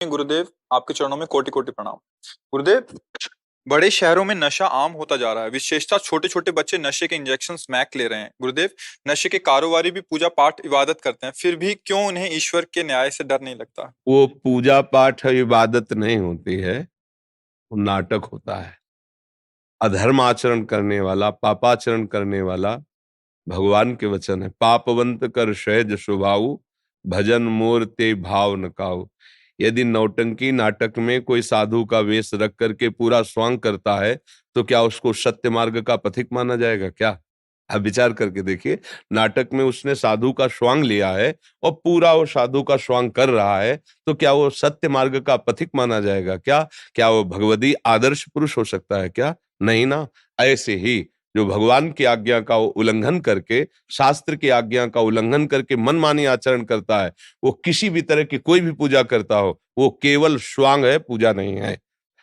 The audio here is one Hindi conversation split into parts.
गुरुदेव, आपके चरणों में कोटि कोटि प्रणाम। गुरुदेव, बड़े शहरों में नशा आम होता जा रहा है। विशेषतः छोटे छोटे बच्चे नशे के इंजेक्शन स्मैक ले रहे हैं। गुरुदेव, नशे के कारोबारी भी पूजा पाठ इबादत करते हैं, फिर भी क्यों उन्हें ईश्वर के न्याय से डर नहीं लगता? वो पूजा पाठ और इबादत नहीं होती है, वो नाटक होता है। अधर्म आचरण करने वाला, पापाचरण करने वाला, भगवान के वचन है, पापवंत कर सहज स्वभाव, भजन मोर ते भाव न काऊ। यदि नौटंकी नाटक में कोई साधु का वेश रख करके पूरा स्वांग करता है, तो क्या उसको सत्य मार्ग का पथिक माना जाएगा क्या? आप विचार करके देखिए। नाटक में उसने साधु का स्वांग लिया है और पूरा वो साधु का स्वांग कर रहा है, तो क्या वो सत्य मार्ग का पथिक माना जाएगा क्या? क्या वो भगवदी आदर्श पुरुष हो सकता है क्या? नहीं ना। ऐसे ही जो भगवान की आज्ञा का उल्लंघन करके, शास्त्र की आज्ञा का उल्लंघन करके मनमानी आचरण करता है, वो किसी भी तरह की कोई भी पूजा करता हो, वो केवल स्वांग है, पूजा नहीं है।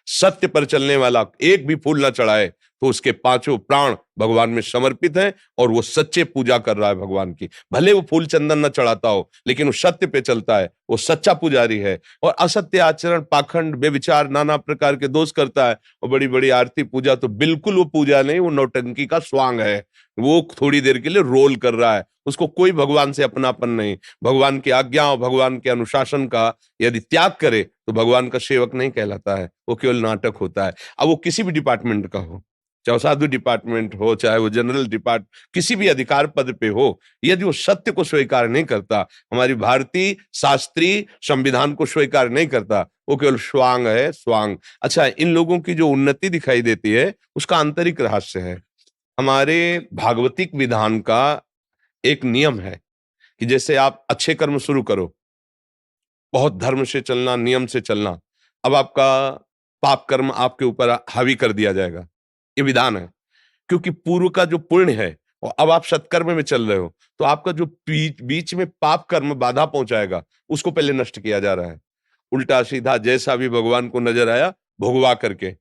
सत्य पर चलने वाला एक भी फूल न चढ़ाए तो उसके पांचों प्राण भगवान में समर्पित हैं और वो सच्चे पूजा कर रहा है भगवान की। भले वो फूल चंदन न चढ़ाता हो, लेकिन वो सत्य पे चलता है, वो सच्चा पुजारी है। और असत्य आचरण, पाखंड, बेविचार, नाना प्रकार के दोष करता है और बड़ी बड़ी आरती पूजा, तो बिल्कुल वो पूजा नहीं, वो नौटंकी का स्वांग है। वो थोड़ी देर के लिए रोल कर रहा है, उसको कोई भगवान से अपनापन नहीं। भगवान की आज्ञा और भगवान के अनुशासन का यदि त्याग करे तो भगवान का सेवक नहीं कहलाता है, वो केवल नाटक होता है। अब वो किसी भी डिपार्टमेंट का हो, चाहे वो साधु डिपार्टमेंट हो, चाहे वो जनरल डिपार्ट, किसी भी अधिकार पद पे हो, यदि वो सत्य को स्वीकार नहीं करता, हमारी भारतीय शास्त्रीय संविधान को स्वीकार नहीं करता, वो केवल स्वांग है, स्वांग। अच्छा, इन लोगों की जो उन्नति दिखाई देती है, उसका आंतरिक रहस्य है। हमारे भागवतिक विधान का एक नियम है कि जैसे आप अच्छे कर्म शुरू करो, बहुत धर्म से चलना, नियम से चलना, अब आपका पाप कर्म आपके ऊपर हावी कर दिया जाएगा, ये विधान है। क्योंकि पूर्व का जो पुण्य है और अब आप सत्कर्म में चल रहे हो, तो आपका जो बीच में पाप कर्म बाधा पहुंचाएगा, उसको पहले नष्ट किया जा रहा है। उल्टा सीधा जैसा भी भगवान को नजर आया, भोगवा करके।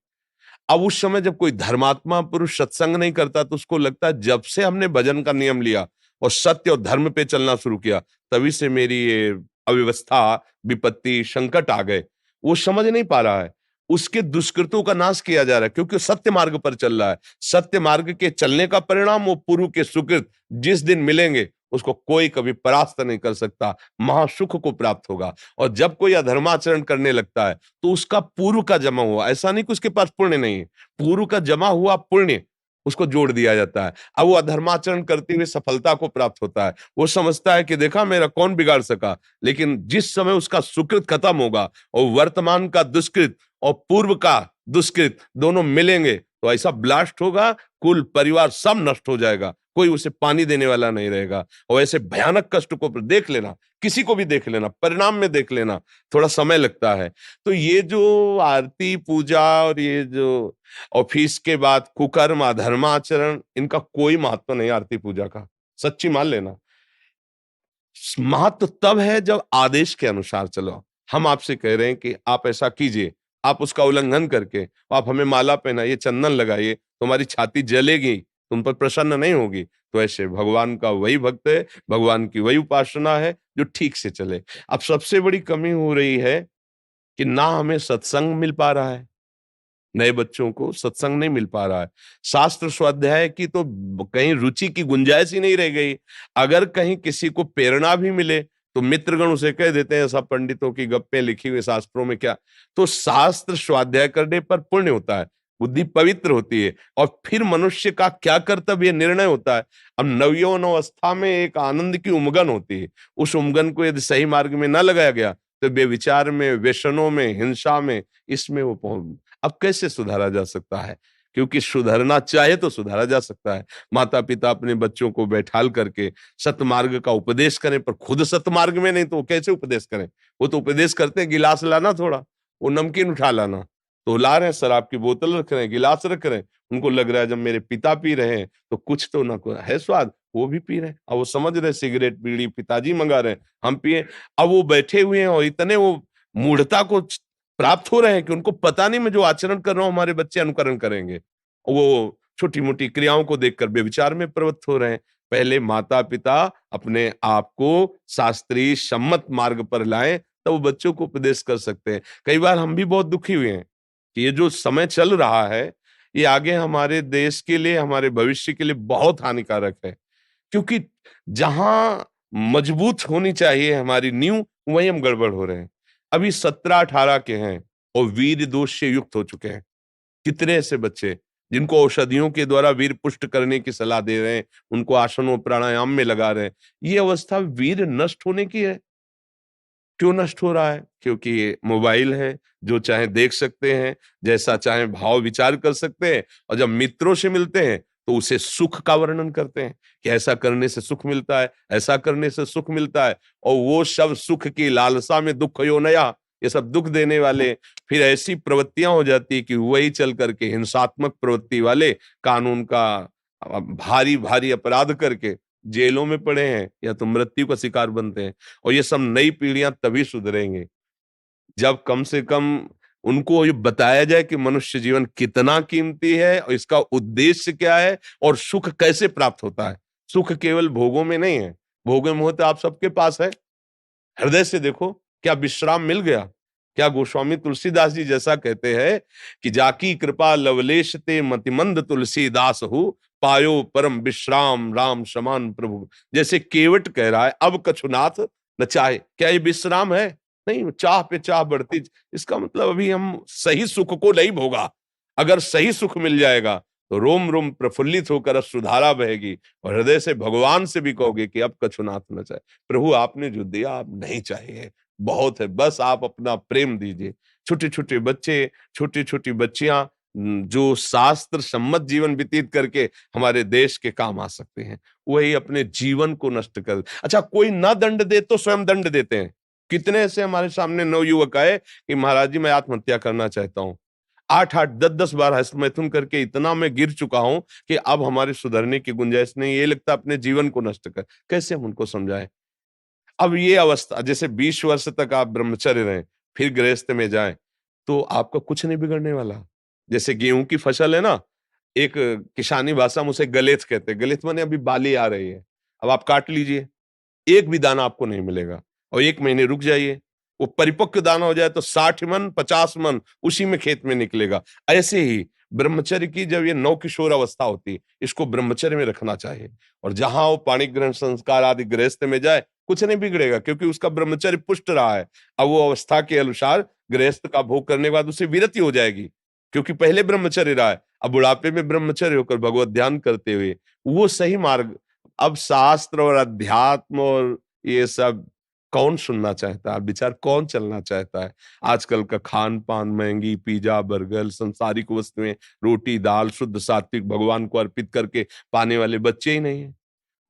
अब उस समय जब कोई धर्मात्मा पुरुष सत्संग नहीं करता, तो उसको लगता है जब से हमने भजन का नियम लिया और सत्य और धर्म पे चलना शुरू किया, तभी से मेरी ये अव्यवस्था, विपत्ति, संकट आ गए। वो समझ नहीं पा रहा है, उसके दुष्कृतों का नाश किया जा रहा है, क्योंकि वो सत्य मार्ग पर चल रहा है। सत्य मार्ग के चलने का परिणाम वो पूर्व के सुकृत जिस दिन मिलेंगे, उसको कोई कभी परास्त नहीं कर सकता, महासुख को प्राप्त होगा। और जब कोई अधर्माचरण करने लगता है, तो उसका पूर्व का जमा हुआ, ऐसा नहीं कि उसके पास पुण्य नहीं है, पूर्व का जमा हुआ पुण्य उसको जोड़ दिया जाता है। अब वो अधर्माचरण करते हुए सफलता को प्राप्त होता है। वो समझता है कि देखा, मेरा कौन बिगाड़ सका। लेकिन जिस समय उसका सुकृत खत्म होगा और वर्तमान का दुष्कृत और पूर्व का दुष्कृत दोनों मिलेंगे, तो ऐसा ब्लास्ट होगा, कुल परिवार सब नष्ट हो जाएगा, कोई उसे पानी देने वाला नहीं रहेगा। और ऐसे भयानक कष्ट को देख लेना, किसी को भी देख लेना, परिणाम में देख लेना, थोड़ा समय लगता है। तो ये जो आरती पूजा और ये जो ऑफिस के बाद कुकर्म, अधर्माचरण, इनका कोई महत्व नहीं आरती पूजा का, सच्ची मान लेना। महत्व तब है जब आदेश के अनुसार चलो। हम आपसे कह रहे हैं कि आप ऐसा कीजिए, आप उसका उल्लंघन करके आप हमें माला पहनाइए, चंदन लगाइए, तुम्हारी छाती जलेगी, तुम पर प्रसन्न नहीं होगी। तो ऐसे भगवान का वही भक्त है, भगवान की वही उपासना है जो ठीक से चले। अब सबसे बड़ी कमी हो रही है कि ना हमें सत्संग मिल पा रहा है, नए बच्चों को सत्संग नहीं मिल पा रहा है। शास्त्र स्वाध्याय की तो कहीं रुचि की गुंजाइश ही नहीं रह गई। अगर कहीं किसी को प्रेरणा भी मिले, तो मित्रगण उसे कह देते हैं सब पंडितों की गप्पे लिखी हुई शास्त्रों में क्या। तो शास्त्र स्वाध्याय करने पर पुण्य होता है, बुद्धि पवित्र होती है, और फिर मनुष्य का क्या कर्तव्य निर्णय होता है। अब नवयौवन अवस्था में एक आनंद की उमगन होती है, उस उमगन को यदि सही मार्ग में न लगाया गया, तो बेविचार में, व्यसनों में, हिंसा में, इसमें वो अब कैसे सुधारा जा सकता है? क्योंकि सुधरना चाहे तो सुधारा जा सकता है। माता पिता अपने बच्चों को बैठाल करके सतमार्ग का उपदेश करें, पर खुद सतमार्ग में नहीं तो वो कैसे उपदेश करें? वो तो उपदेश करते हैं, गिलास लाना थोड़ा, वो नमकीन उठा लाना। तो ला रहे हैं, शराब की बोतल रख रहे हैं, गिलास रख रहे हैं, उनको लग रहा है जब मेरे पिता पी रहे हैं तो कुछ तो ना है स्वाद, वो भी पी रहे हैं। अब वो समझ रहे सिगरेट बीड़ी पिताजी मंगा रहे हैं, हम पिए। अब वो बैठे हुए हैं और इतने वो मूढ़ता को प्राप्त हो रहे हैं कि उनको पता नहीं मैं जो आचरण कर रहा हूं हमारे बच्चे अनुकरण करेंगे। वो छोटी मोटी क्रियाओं को देखकर व्यभिचार में प्रवृत्त हो रहे हैं। पहले माता पिता अपने आप को शास्त्रीय सम्मत मार्ग पर लाएं, तब वो बच्चों को उपदेश कर सकते हैं। कई बार हम भी बहुत दुखी हुए हैं कि ये जो समय चल रहा है, ये आगे हमारे देश के लिए, हमारे भविष्य के लिए बहुत हानिकारक है। क्योंकि जहां मजबूत होनी चाहिए हमारी नींव, वहीं हम गड़बड़ हो रहे हैं। अभी 17-18 के हैं और वीर दोष से युक्त हो चुके हैं। कितने ऐसे बच्चे जिनको औषधियों के द्वारा वीर पुष्ट करने की सलाह दे रहे हैं, उनको आसनों प्राणायाम में लगा रहे हैं। ये अवस्था वीर नष्ट होने की है। क्यों नष्ट हो रहा है? क्योंकि ये मोबाइल है, जो चाहे देख सकते हैं, जैसा चाहे भाव विचार कर सकते हैं, और जब मित्रों से मिलते हैं तो उसे सुख का वर्णन करते हैं कि ऐसा करने से सुख मिलता है, ऐसा करने से सुख मिलता है, और वो सब सुख की लालसा में दुख यो नया, ये सब दुख देने वाले फिर ऐसी प्रवृत्तियां हो जाती है कि वही चल करके हिंसात्मक प्रवृत्ति वाले कानून का भारी भारी अपराध करके जेलों में पड़े हैं या तो मृत्यु का शिकार बनते हैं। और ये सब नई पीढ़ियां तभी सुधरेंगे जब कम से कम उनको ये बताया जाए कि मनुष्य जीवन कितना कीमती है और इसका उद्देश्य क्या है और सुख कैसे प्राप्त होता है। सुख केवल भोगों में नहीं है, भोगों में होता आप सबके पास है। हृदय से देखो, क्या विश्राम मिल गया? क्या गोस्वामी तुलसीदास जी जैसा कहते हैं कि जाकी कृपा लवलेश ते मतिमंद तुलसीदास हूँ, पायो परम विश्राम राम समान प्रभु। जैसे केवट कह रहा है, अब कछुनाथ न चाहे, क्या ये विश्राम है? नहीं, चाह पे चाह बढ़ती। इसका मतलब अभी हम सही सुख को नहीं भोगा। अगर सही सुख मिल जाएगा तो रोम रोम प्रफुल्लित होकर अब सुधारा बहेगी और हृदय से भगवान से भी कहोगे कि अब कछुनाथ न चाहे। प्रभु आपने जो दिया आप नहीं चाहिए, बहुत है, बस आप अपना प्रेम दीजिए। छोटे छोटे बच्चे, छोटी छोटी बच्चियां जो शास्त्र सम्मत जीवन व्यतीत करके हमारे देश के काम आ सकते हैं, वही अपने जीवन को नष्ट कर। अच्छा, कोई ना दंड दे तो स्वयं दंड देते हैं। कितने ऐसे हमारे सामने नवयुवक आए कि महाराज जी मैं आत्महत्या करना चाहता हूँ। 8-8 10-10 बार हस्तमैथुन करके इतना मैं गिर चुका हूं कि अब हमारे सुधरने की गुंजाइश नहीं, ये लगता अपने जीवन को नष्ट कर। कैसे हम उनको समझाएं? अब ये अवस्था, जैसे 20 वर्ष तक आप ब्रह्मचर्य रहें, फिर गृहस्थ में जाएं, तो आपका कुछ नहीं बिगड़ने वाला। जैसे गेहूं की फसल है ना, एक किसानी भाषा में उसे गलेथ कहते हैं। गलेथ माने अभी बाली आ रही है, अब आप काट लीजिए, एक भी दाना आपको नहीं मिलेगा और 1 महीने रुक जाइए। वो परिपक्व दाना हो जाए तो 60 मन 50 मन उसी में खेत में निकलेगा। ऐसे ही ब्रह्मचर्य की जब ये नवकिशोर अवस्था होती है, इसको ब्रह्मचर्य में रखना चाहिए और जहां वो पाणी ग्रहण संस्कार आदि गृहस्थ में जाए, कुछ नहीं बिगड़ेगा क्योंकि उसका ब्रह्मचर्य पुष्ट रहा है। अब वो अवस्था के अनुसार गृहस्थ का भोग करने के बाद उसे विरति हो जाएगी, क्योंकि पहले ब्रह्मचर्य रहा है। अब बुढ़ापे में ब्रह्मचर्य होकर भगवत ध्यान करते हुए वो सही मार्ग। अब शास्त्र और अध्यात्म और ये सब कौन सुनना चाहता है? विचार कौन चलना चाहता है? आजकल का खान पान, महंगी पिज्जा बर्गर, संसारिक वस्तुएं, रोटी दाल शुद्ध सात्विक भगवान को अर्पित करके पाने वाले बच्चे ही नहीं है।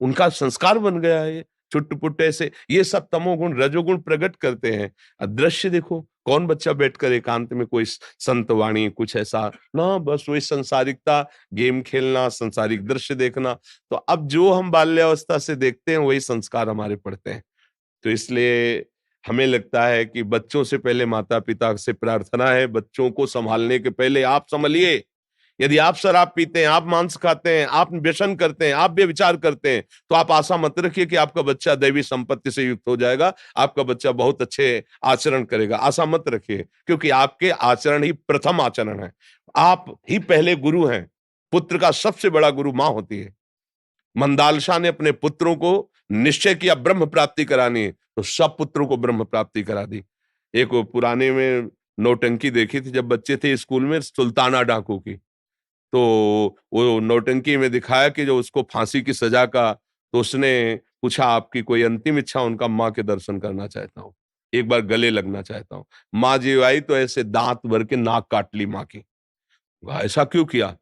उनका संस्कार बन गया है ये छुट्ट-पुट्ट ऐसे। ये सब तमोगुण रजोगुण प्रकट करते हैं। दृश्य देखो, कौन बच्चा बैठकर एकांत में कोई संत वाणी कुछ ऐसा ना, बस वही संसारिकता, गेम खेलना, संसारिक दृश्य देखना। तो अब जो हम बाल्यावस्था से देखते हैं वही संस्कार हमारे पड़ते हैं। तो इसलिए हमें लगता है कि बच्चों से पहले माता-पिता से प्रार्थना है, बच्चों को सँभालने के पहले आप सँभलिए। यदि आप शराब पीते हैं, आप मांस खाते हैं, आप व्यसन करते हैं, आप व्यभिचार करते हैं, तो आप आशा मत रखिए कि आपका बच्चा दैवी संपत्ति से युक्त हो जाएगा, आपका बच्चा बहुत अच्छे आचरण करेगा, आशा मत रखिए, क्योंकि आपके आचरण ही प्रथम आचरण है। आप ही पहले गुरु हैं। पुत्र का सबसे बड़ा गुरु माँ होती है। मंदालशा ने अपने पुत्रों को निश्चय किया ब्रह्म प्राप्ति करानी है, तो सब पुत्रों को ब्रह्म प्राप्ति करा दी। एक वो पुराने में नौटंकी देखी थी जब बच्चे थे स्कूल में, सुल्ताना डाकू की। तो वो नौटंकी में दिखाया कि जो उसको फांसी की सजा का, तो उसने पूछा आपकी कोई अंतिम इच्छा? उनका माँ के दर्शन करना चाहता हूँ, एक बार गले लगना चाहता हूँ। माँ जी आई तो ऐसे दांत भर के नाक काट ली माँ की। ऐसा क्यों किया?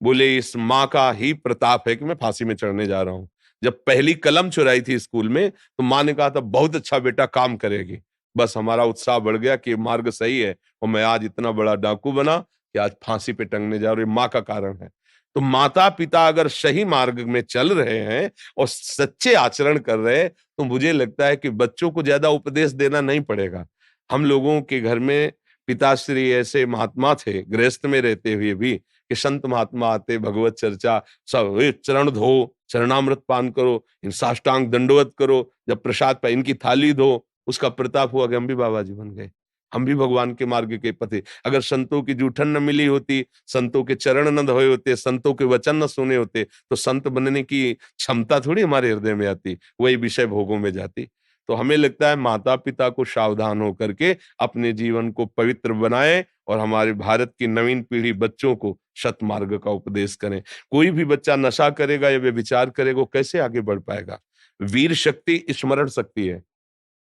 बोले इस माँ का ही प्रताप है कि मैं फांसी में चढ़ने जा रहा हूँ। जब पहली कलम चुराई थी स्कूल में तो माँ ने कहा था बहुत अच्छा बेटा काम करेगी। बस हमारा उत्साह बढ़ गया कि मार्ग सही है और मैं आज इतना बड़ा डाकू बना कि आज फांसी पे टंगने जा रहा हूँ। माँ का कारण है। तो माता पिता अगर सही मार्ग में चल रहे हैं और सच्चे आचरण कर रहे हैं तो मुझे लगता है कि बच्चों को ज्यादा उपदेश देना नहीं पड़ेगा। हम लोगों के घर में पिताश्री ऐसे महात्मा थे गृहस्थ में रहते हुए भी कि संत महात्मा आते, भगवत चर्चा, सब ए, चरण धो, चरणामृत पान करो, इन साष्टांग दंडवत करो, जब प्रसाद पाए इनकी थाली धो, उसका प्रताप हुआ कि हम भी बाबा जी बन गए, हम भी भगवान के मार्ग के पथे। अगर संतों की जूठन न मिली होती, संतों के चरण न धोए होते, संतों के वचन न सुने होते, तो संत बनने की क्षमता थोड़ी हमारे हृदय में आती, वही विषय भोगों में जाती। तो हमें लगता है माता पिता को सावधान होकर के अपने जीवन को पवित्र बनाएं और हमारे भारत की नवीन पीढ़ी बच्चों को सतमार्ग का उपदेश करें। कोई भी बच्चा नशा करेगा या व्यभिचार करेगा, वो कैसे आगे बढ़ पाएगा? वीर शक्ति स्मरण शक्ति है।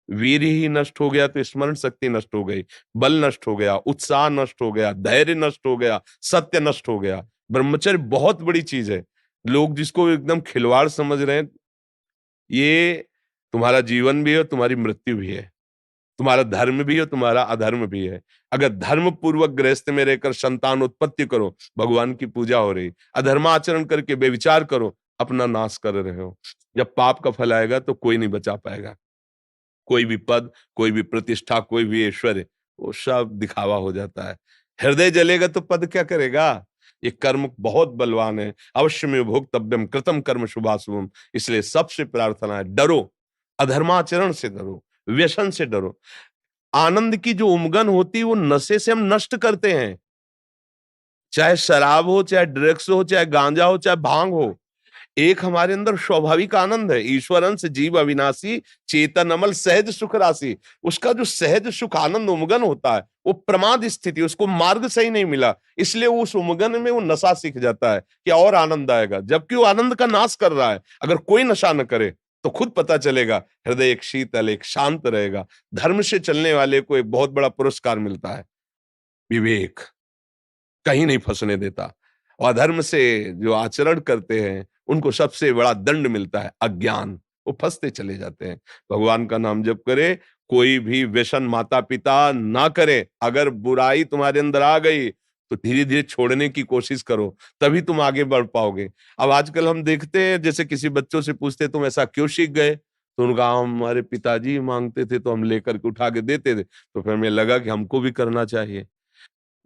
वीर ही नष्ट हो गया तो स्मरण शक्ति नष्ट हो गई, बल नष्ट हो गया, उत्साह नष्ट हो गया, धैर्य नष्ट हो गया, सत्य नष्ट हो गया। ब्रह्मचर्य बहुत बड़ी चीज है। लोग जिसको एकदम खिलवाड़ समझ रहे हैं, ये तुम्हारा जीवन भी है, तुम्हारी मृत्यु भी है, तुम्हारा धर्म भी है, तुम्हारा अधर्म भी है। अगर धर्म पूर्वक गृहस्थ में रहकर संतान उत्पत्ति करो, भगवान की पूजा हो रही। अधर्माचरण करके बेविचार करो, अपना नाश कर रहे हो। जब पाप का फल आएगा तो कोई नहीं बचा पाएगा। कोई भी पद, कोई भी प्रतिष्ठा, कोई भी ऐश्वर्य, वो सब दिखावा हो जाता है। हृदय जलेगा तो पद क्या करेगा? ये कर्म बहुत बलवान है। अवश्य में भोक्तव्यम कृतम कर्म शुभाशुभम। इसलिए सबसे प्रार्थना है, डरो, अधर्माचरण से डरो, व्यसन से डरो। आनंद की जो उमगन होती है वो नशे से हम नष्ट करते हैं। चाहे शराब हो, चाहे ड्रग्स हो, चाहे गांजा हो, चाहे भांग हो, एक हमारे अंदर स्वाभाविक आनंद है। ईश्वर अंश जीव अविनाशी, चेतन अमल सहज सुख राशि। उसका जो सहज सुख आनंद उमगन होता है, वो प्रमाद स्थिति, उसको मार्ग सही नहीं मिला, इसलिए उस उमगन में वो नशा सीख जाता है कि और आनंद आएगा, जबकि वो आनंद का नाश कर रहा है। अगर कोई नशा न करे तो खुद पता चलेगा, हृदय एक शीतल, एक शांत रहेगा। धर्म से चलने वाले को एक बहुत बड़ा पुरस्कार मिलता है, विवेक, कहीं नहीं फंसने देता। और अधर्म से जो आचरण करते हैं, उनको सबसे बड़ा दंड मिलता है, अज्ञान। वो फंसते चले जाते हैं। भगवान का नाम जप करे, कोई भी व्यसन माता पिता ना करे। अगर बुराई तुम्हारे अंदर आ गई तो धीरे धीरे छोड़ने की कोशिश करो, तभी तुम आगे बढ़ पाओगे। अब आजकल हम देखते हैं, जैसे किसी बच्चों से पूछते तुम ऐसा क्यों सीख गए, तो उनका हमारे पिताजी मांगते थे तो हम लेकर के उठा के देते थे। तो फिर हमें लगा कि हमको भी करना चाहिए।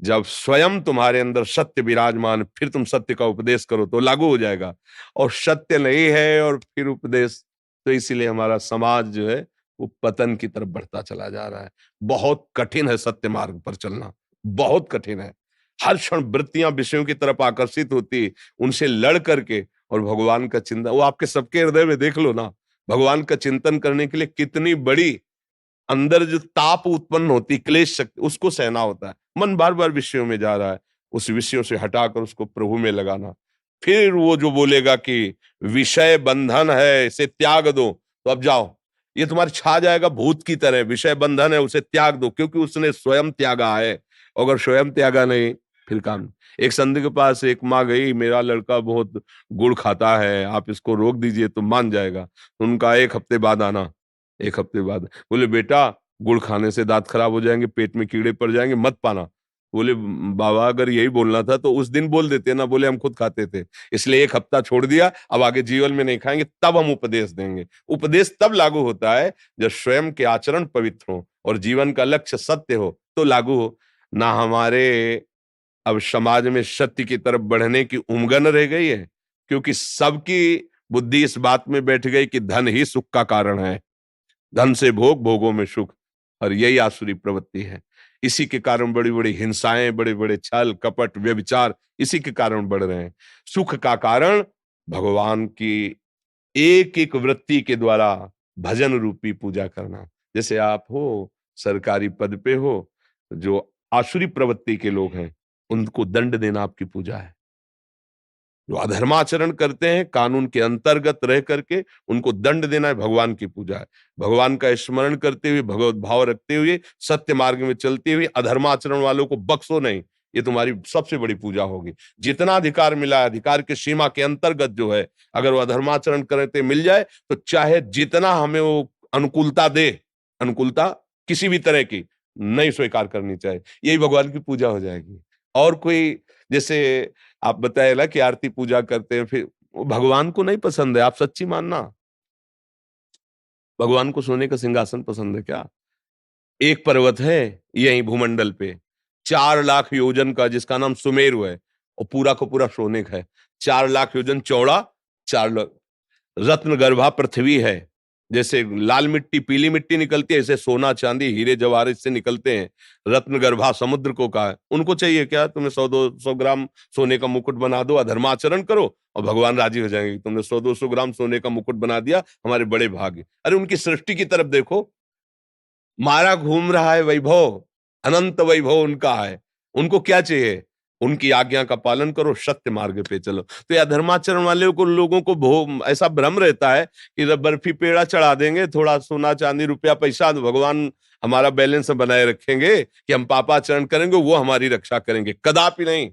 जब स्वयं तुम्हारे अंदर सत्य विराजमान, फिर तुम सत्य का उपदेश करो तो लागू हो जाएगा। और सत्य नहीं है और फिर उपदेश, तो इसीलिए हमारा समाज जो है वो पतन की तरफ बढ़ता चला जा रहा है। बहुत कठिन है सत्य मार्ग पर चलना, बहुत कठिन है। हर क्षण वृत्तियां विषयों की तरफ आकर्षित होती, उनसे लड़ करके और भगवान का चिंतन, वो आपके सबके हृदय में देख लो ना, भगवान का चिंतन करने के लिए कितनी बड़ी अंदर जो ताप उत्पन्न होती, क्लेश शक्ति, उसको सहना होता है। मन बार बार विषयों में जा रहा है, उस विषयों से हटाकर उसको प्रभु में लगाना। फिर वो जो बोलेगा कि विषय बंधन है, इसे त्याग दो, तो अब जाओ, ये तुम्हारे छा जाएगा भूत की तरह। विषय बंधन है, उसे त्याग दो, क्योंकि उसने स्वयं त्यागा है। अगर स्वयं त्यागा नहीं, फिर काम। एक संत के पास एक माँ गई, मेरा लड़का बहुत गुड़ खाता है, आप इसको रोक दीजिए तो मान जाएगा। उनका 1 हफ्ते बाद आना, 1 हफ्ते बाद बोले, बेटा गुड़ खाने से दांत खराब हो जाएंगे, पेट में कीड़े पड़ जाएंगे, मत पाना। बोले, बाबा अगर यही बोलना था तो उस दिन बोल देते ना, बोले हम खुद खाते थे, इसलिए 1 हफ्ता छोड़ दिया, अब आगे जीवन में नहीं खाएंगे, तब हम उपदेश देंगे। उपदेश तब लागू होता है जब स्वयं के आचरण पवित्र हो और जीवन का लक्ष्य सत्य हो, तो लागू हो। ना हमारे अब समाज में सत्य की तरफ बढ़ने की उमगन रह गई है, क्योंकि सबकी बुद्धि इस बात में बैठ गई कि धन ही सुख का कारण है, धन से भोग, भोगों में सुख, और यही आसुरी प्रवृत्ति है। इसी के कारण बड़ी बड़ी हिंसाएं, बड़े बड़े छल कपट व्यभिचार इसी के कारण बढ़ रहे हैं। सुख का कारण भगवान की एक एक वृत्ति के द्वारा भजन रूपी पूजा करना। जैसे आप हो, सरकारी पद पे हो, जो आसुरी प्रवृत्ति के लोग हैं, उनको दंड देना आपकी पूजा है। जो अधर्माचरण करते हैं, कानून के अंतर्गत रह करके उनको दंड देना है, भगवान की पूजा है। भगवान का स्मरण करते हुए, भगवत भाव रखते हुए, सत्य मार्ग में चलते हुए अधर्माचरण वालों को बख्शो नहीं, ये तुम्हारी सबसे बड़ी पूजा होगी। जितना अधिकार मिला है, अधिकार की सीमा के अंतर्गत जो है, अगर वो अधर्माचरण करते मिल जाए तो चाहे जितना हमें वो अनुकूलता दे, अनुकूलता किसी भी तरह की नहीं स्वीकार करनी चाहिए, यही भगवान की पूजा हो जाएगी। और कोई, जैसे आप बताए ना कि आरती पूजा करते हैं, फिर वो भगवान को नहीं पसंद है, आप सच्ची मानना। भगवान को सोने का सिंहासन पसंद है क्या? एक पर्वत है यहीं भूमंडल पे, 4 लाख योजन का, जिसका नाम सुमेरु है, और पूरा का पूरा सोने का है। 4 लाख योजन चौड़ा, 4 लाख, रत्न गर्भा पृथ्वी है, जैसे लाल मिट्टी पीली मिट्टी निकलती है, ऐसे सोना चांदी हीरे जवाहरात से निकलते हैं, रत्न गर्भा समुद्र को कहा है। उनको चाहिए क्या, तुम्हें 100-200 ग्राम सोने का मुकुट बना दो, अधर्माचरण करो और भगवान राजी हो जाएंगे। तुमने 100-200 ग्राम सोने का मुकुट बना दिया, हमारे बड़े भाग्य। अरे उनकी सृष्टि की तरफ देखो, मारा घूम रहा है वैभव, अनंत वैभव उनका है। उनको क्या चाहिए, उनकी आज्ञा का पालन करो, सत्य मार्ग पे चलो। तो यह धर्माचरण वाले को लोगों को ऐसा भ्रम रहता है कि जब बर्फी पेड़ा चढ़ा देंगे, थोड़ा सोना चांदी रुपया पैसा, तो भगवान हमारा बैलेंस बनाए रखेंगे कि हम पापाचरण करेंगे वो हमारी रक्षा करेंगे। कदापि नहीं,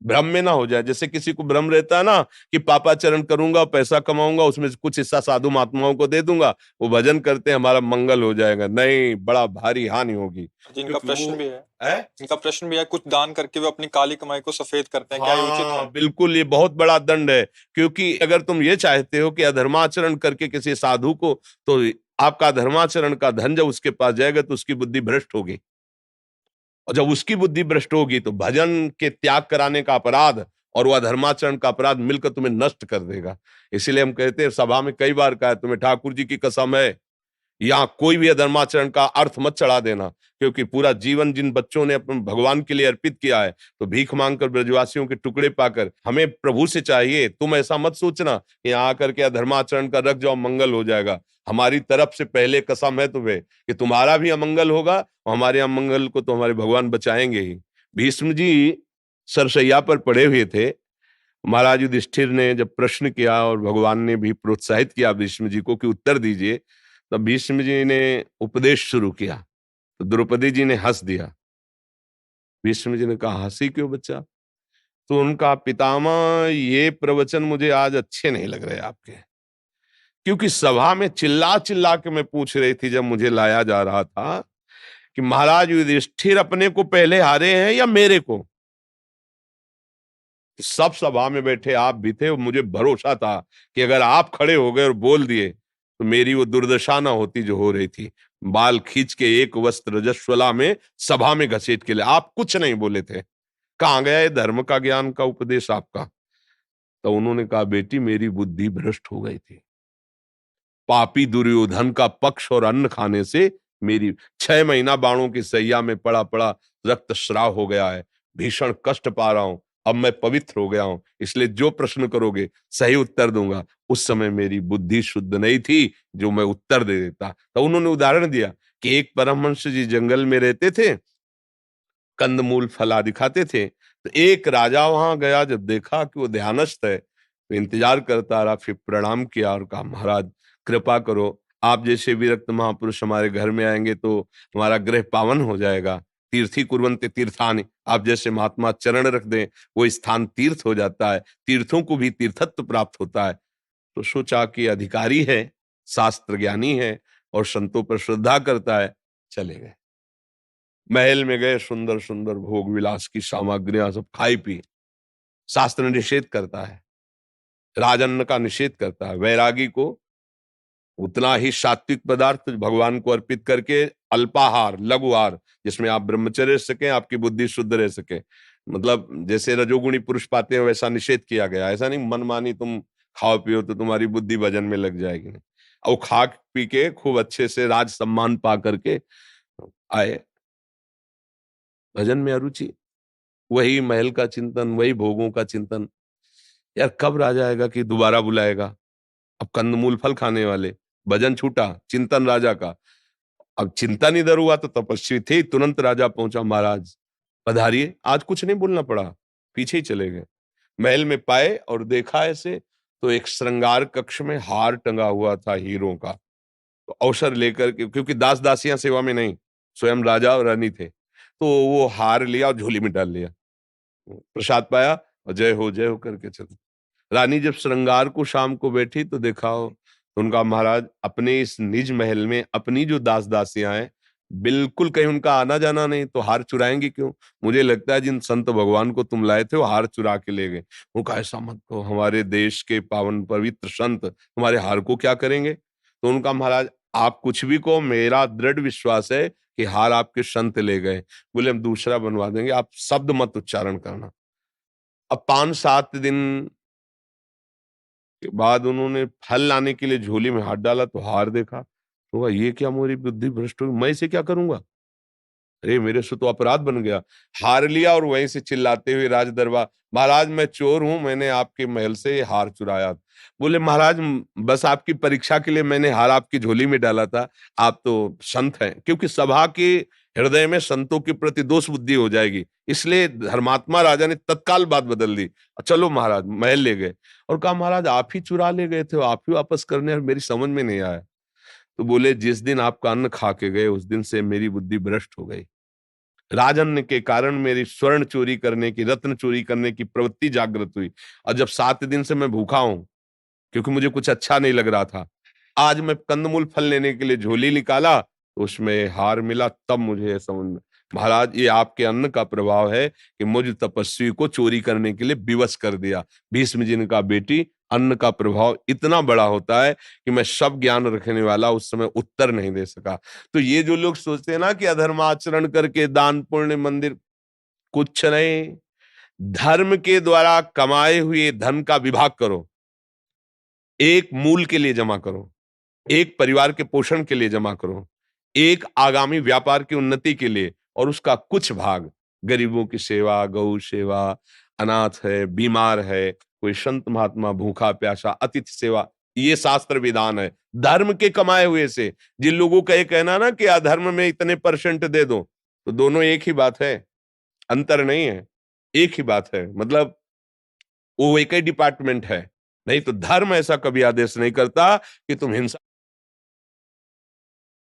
भ्रम में ना हो जाए। जैसे किसी को भ्रम रहता है ना कि पापाचरण करूंगा, पैसा कमाऊंगा, उसमें कुछ हिस्सा साधु महात्माओं को दे दूंगा, वो भजन करते हैं हमारा मंगल हो जाएगा। नहीं, बड़ा भारी हानि होगी। जी, इनका क्योंकि प्रश्न वो भी है। है। इनका प्रश्न भी है, कुछ दान करके वे अपनी काली कमाई को सफेद करते हैं, क्या ये उचित है? हाँ बिल्कुल, ये बहुत बड़ा दंड है। क्योंकि अगर तुम ये चाहते हो कि अधर्माचरण करके किसी साधु को, तो आपका धर्माचरण का धन जब उसके पास जाएगा तो उसकी बुद्धि भ्रष्ट होगी, और जब उसकी बुद्धि भ्रष्ट होगी तो भजन के त्याग कराने का अपराध और वह धर्माचरण का अपराध मिलकर तुम्हें नष्ट कर देगा। इसीलिए हम कहते हैं, सभा में कई बार कहा है, तुम्हें ठाकुर जी की कसम है, यहाँ कोई भी अधर्माचरण का अर्थ मत चढ़ा देना। क्योंकि पूरा जीवन जिन बच्चों ने अपने भगवान के लिए अर्पित किया है, तो भीख मांगकर ब्रजवासियों के टुकड़े पाकर हमें प्रभु से चाहिए। तुम ऐसा मत सोचना कि यहाँ आकर के अधर्माचरण का रख जाओ, मंगल हो जाएगा। हमारी तरफ से पहले कसम है तुम्हें कि तुम्हारा भी अमंगल होगा, और हमारे अमंगल को तो हमारे भगवान बचाएंगे ही। भीष्म जी सरसैया पर पड़े हुए थे। महाराज युधिष्ठिर ने जब प्रश्न किया और भगवान ने भी प्रोत्साहित किया भीष्म जी को कि उत्तर दीजिए, तब भीष्म जी ने उपदेश शुरू किया, तो द्रौपदी जी ने हंस दिया। भीष्म जी ने कहा, हंसी क्यों बच्चा? तो उनका, पितामह ये प्रवचन मुझे आज अच्छे नहीं लग रहे आपके, क्योंकि सभा में चिल्ला चिल्ला के मैं पूछ रही थी जब मुझे लाया जा रहा था कि महाराज युधिष्ठिर अपने को पहले हारे हैं या मेरे को। सब सभा में बैठे आप भी थे, और मुझे भरोसा था कि अगर आप खड़े हो गए और बोल दिए तो मेरी वो दुर्दशा ना होती जो हो रही थी। बाल खींच के एक वस्त्र रजस्वला में सभा में घसीट के लिए आप कुछ नहीं बोले थे। कहाँ गया ये धर्म का ज्ञान का उपदेश आपका? तो उन्होंने कहा, बेटी मेरी बुद्धि भ्रष्ट हो गई थी, पापी दुर्योधन का पक्ष और अन्न खाने से मेरी 6 महीना बाणों की सैया में पड़ा पड़ा रक्तस्राव हो गया है, भीषण कष्ट पा रहा हूं। अब मैं पवित्र हो गया हूं, इसलिए जो प्रश्न करोगे सही उत्तर दूंगा। उस समय मेरी बुद्धि शुद्ध नहीं थी जो मैं उत्तर दे देता। तो उन्होंने उदाहरण दिया कि एक परमहंस जी जंगल में रहते थे, कंदमूल फल आदि खाते थे। तो एक राजा वहां गया, जब देखा कि वो ध्यानस्थ है तो इंतजार करता रहा, फिर प्रणाम किया और कहा, महाराज कृपा करो, आप जैसे विरक्त महापुरुष हमारे घर में आएंगे तो हमारा गृह पावन हो जाएगा। तीर्थी कुर्वन्ते तीर्थानि, आप जैसे महात्मा चरण रख दें, वो स्थान तीर्थ हो जाता है, तीर्थों को भी तीर्थत्व प्राप्त होता है। तो सोचा कि अधिकारी है, शास्त्र ज्ञानी है और संतों पर श्रद्धा करता है, चले गए। महल में गए, सुंदर सुंदर भोग विलास की सामग्रियां सब खाई पी। शास्त्र निषेध करता है, राजन्न का निषेध करता है। वैरागी को उतना ही सात्विक पदार्थ भगवान को अर्पित करके, अल्पाहार लघुहार, जिसमें आप ब्रह्मचर्य रह सकें, आपकी बुद्धि शुद्ध रह सके। मतलब जैसे रजोगुणी पुरुष पाते हैं वैसा निषेध किया गया। ऐसा नहीं मनमानी तुम खाओ पियो तो तुम्हारी बुद्धि भजन में लग जाएगी, नहीं। और खा पी के खूब अच्छे से राज सम्मान पा करके आए, भजन में अरुचि, वही महल का चिंतन, वही भोगों का चिंतन। यार कब राजा आएगा कि दोबारा बुलाएगा? अब कंदमूल फल खाने वाले, भजन छूटा, चिंतन राजा का। अब चिंतन इधर हुआ तो तपस्वी थे, तुरंत राजा पहुंचा, महाराज पधारिए। आज कुछ नहीं बोलना पड़ा, पीछे ही चले गए। महल में पाए और देखा ऐसे, तो एक श्रृंगार कक्ष में हार टंगा हुआ था हीरों का। तो अवसर लेकर के, क्योंकि दास दासियां सेवा में नहीं, स्वयं राजा और रानी थे, तो वो हार लिया और झोली में डाल लिया, प्रसाद पाया और जय हो करके चल। रानी जब श्रृंगार को शाम को बैठी तो देखा हो, तो उनका, महाराज अपने इस निज महल में अपनी जो दास दासियां हैं, बिल्कुल कहीं उनका आना जाना नहीं, तो हार चुराएंगी क्यों? मुझे लगता है जिन संत भगवान को तुम लाए थे वो हार चुरा के ले गए। वो कहा, ऐसा मत कहो, हमारे देश के पावन पवित्र संत तुम्हारे हार को क्या करेंगे? तो उनका, महाराज आप कुछ भी कहो, मेरा दृढ़ विश्वास है कि हार आपके संत ले गए। बोले हम दूसरा बनवा देंगे, आप शब्द मत उच्चारण करना। अब 5-7 दिन के बाद उन्होंने फल लाने के लिए झोली में हाथ डाला तो हार देखा, तो कहा, ये क्या मेरी बुद्धि भ्रष्ट हुई, मैं इसे क्या करूँगा? अरे! मेरे से तो अपराध बन गया। हार लिया और वहीं से चिल्लाते हुए राज दरबार, महाराज मैं चोर हूँ, मैंने आपके महल से ये हार चुराया। बोले महाराज बस आपकी परीक्षा के लिए मैंने हार आपकी झोली में डाला था, आप तो संत हैं। क्योंकि सभा के हृदय में संतों के प्रति दोष बुद्धि हो जाएगी, इसलिए धर्मात्मा राजा ने तत्काल बात बदल दी। चलो महाराज महल ले गए और कहा महाराज आप ही चुरा ले गए थे, आप ही वापस करने आए, मेरी समझ में नहीं आया। तो बोले जिस दिन आपका अन्न खा के गए उस दिन से मेरी बुद्धि भ्रष्ट हो गई। राजन के कारण मेरी स्वर्ण चोरी करने की, रत्न चोरी करने की प्रवृत्ति जागृत हुई और जब 7 दिन से मैं भूखा हूँ, क्योंकि मुझे कुछ अच्छा नहीं लग रहा था। आज मैं कंदमूल फल लेने के लिए झोली निकाला, तो उसमें हार मिला, तब मुझे ये समझ में महाराज ये आपके अन्न का प्रभाव है कि मुझ तपस्वी को चोरी करने के लिए विवश कर दिया। भीष्म जी ने कहा बेटी अन्न का प्रभाव इतना बड़ा होता है कि मैं सब ज्ञान रखने वाला उस समय उत्तर नहीं दे सका। तो ये जो लोग सोचते हैं ना कि अधर्माचरण करके दान पुण्य मंदिर, कुछ नहीं, धर्म के द्वारा कमाए हुए धन का विभाग करो, एक मूल के लिए जमा करो, एक परिवार के पोषण के लिए जमा करो, एक आगामी व्यापार की उन्नति के लिए और उसका कुछ भाग गरीबों की सेवा, गौ सेवा, अनाथ है, बीमार है, कोई संत महात्मा भूखा प्यासा, अतिथि सेवा, ये शास्त्र विधान है। धर्म के कमाए हुए से जिन लोगों का ये कहना ना कि अधर्म में इतने परसेंट दे दो, तो दोनों एक ही बात है, अंतर नहीं है, एक ही बात है। मतलब वो एक ही डिपार्टमेंट है। नहीं तो धर्म ऐसा कभी आदेश नहीं करता कि तुम हिंसा